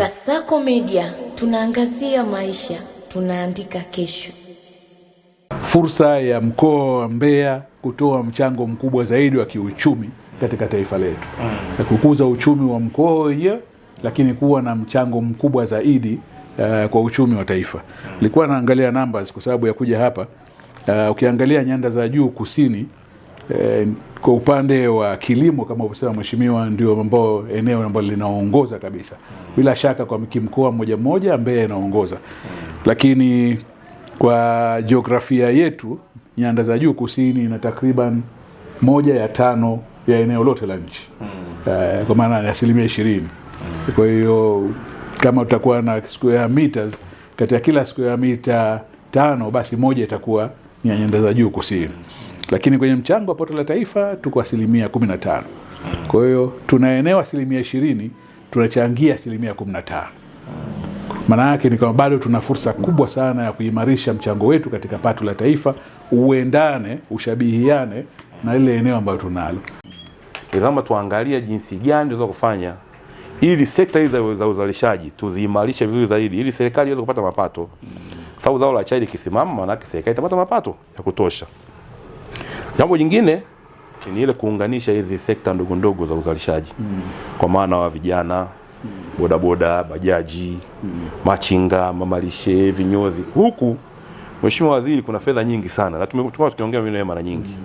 Kasako Media, tunaangazia maisha, tunaandika kesho. Fursa ya mkoa wa Mbeya kutoa mchango mkubwa zaidi wa kiuchumi katika taifa letu. Na kukuza uchumi wa mkoa wenyewe, lakini kuwa na mchango mkubwa zaidi kwa uchumi wa taifa. Nilikuwa naangalia numbers kwa sababu ya kuja hapa. Ukiangalia nyanda za juu kusini, kwa upande wa kilimo kama ulivyosema mheshimiwa, ndio ambao eneo ambalo linaongoza kabisa. Bila shaka kwa mkoa mmoja Mbeya inaongoza. Lakini kwa jiografia yetu, nyanda za juu kusini ina takriban 1/5 ya eneo lote la nchi. Kwa maana ya 20%. Kwa hiyo kama tutakuwa na square meters, kati ya kila square meter 5 basi 1 itakuwa ni nyanda za juu kusini. Lakini kwenye mchango wa pato la taifa tuko 15%. Kwa hiyo tuna eneo 20%, tunachangia 15%. Maana yake ni kama bado tuna fursa kubwa sana ya kuimarisha mchango wetu katika pato la taifa, uendane, ushabihiane na ile eneo ambalo tunalo. Lazima tuangalie jinsi gani tunaweza kufanya ili sekta hizi za uzalishaji tuziimarishe vizuri zaidi ili serikali iweze kupata mapato. Sababu zao la chai likisimama, maana yake serikali itapata mapato ya kutosha. Jambo jingine ni ile kuunganisha hizi sekta ndogo ndogo za uzalishaji. Kwa maana wa vijana, bodaboda, bajaji, machinga, mamalishe, vinyozi. Huku Mheshimiwa Waziri, kuna fedha nyingi sana na tumekuwa tukiongea mimi mara nyingi.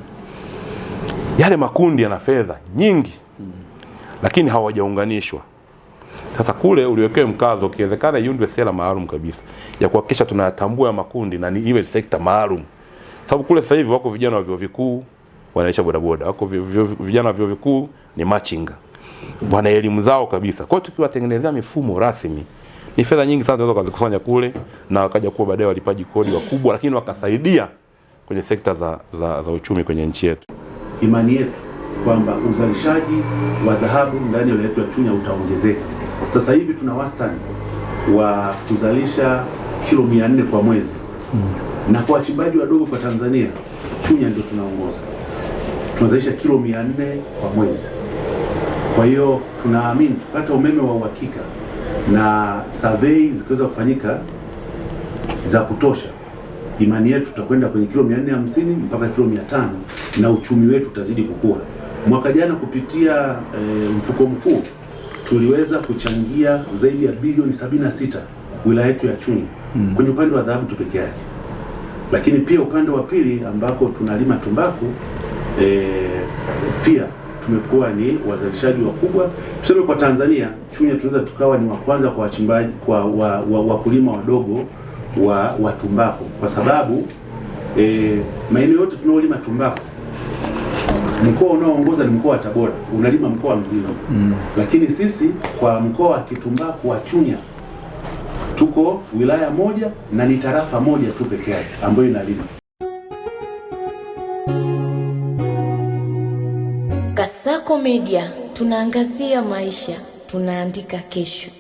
Yale makundi yana fedha nyingi, lakini hawajaunganishwa. Sasa kule uliwekea mkazo, ukiwezekana iundwe sera maalum kabisa ya kuhakikisha tunayatambua makundi na ni iwe sekta maalum. Sababu kule sasa hivi wako vijana wa vyuo vikuu wanaendesha bodaboda, wako vijana wa vyuo vikuu ni machinga, wana elimu zao kabisa. Kwa hiyo tukiwatengenezea mifumo rasmi, ni fedha nyingi sana tunaweza kuzikusanya kule na wakaja kuwa baadaye walipaji kodi wakubwa, lakini wakasaidia kwenye sekta za uchumi kwenye nchi yetu. Imani yetu kwamba uzalishaji wa dhahabu ndani ya wilaya yetu ya Chunya utaongezeka. Sasa hivi tuna wastani wa kuzalisha kilo 400 kwa mwezi. Na kwa wachimbaji wadogo kwa Tanzania, Chunya ndio tunaongoza. Tunazalisha kilo 400 kwa mwezi. Kwa hiyo tunaamini tupata umeme wa uhakika na survey zikiweza kufanyika za kutosha, imani yetu tutakwenda kwenye kilo 450 mpaka kilo 500 na uchumi wetu utazidi kukua. Mwaka jana kupitia mfuko mkuu tuliweza kuchangia zaidi ya bilioni 76 wilaya yetu ya Chunya kwenye upande wa dhahabu tu pekee yake. Lakini pia upande wa pili ambako tunalima tumbaku, pia tumekuwa ni wazalishaji wakubwa. Tuseme kwa Tanzania, Chunya tunaweza tukawa ni wa kwanza kwa wachimbaji, kwa wakulima wadogo wa tumbaku, kwa sababu maeneo yote tunaolima tumbaku, mkoa unaoongoza ni mkoa wa Tabora, unalima mkoa mzima. Lakini sisi kwa mkoa wa kitumbaku wa Chunya tuko wilaya moja na ni tarafa moja tu pekee yake ambayo inalima. Kasako Media, tunaangazia maisha, tunaandika kesho.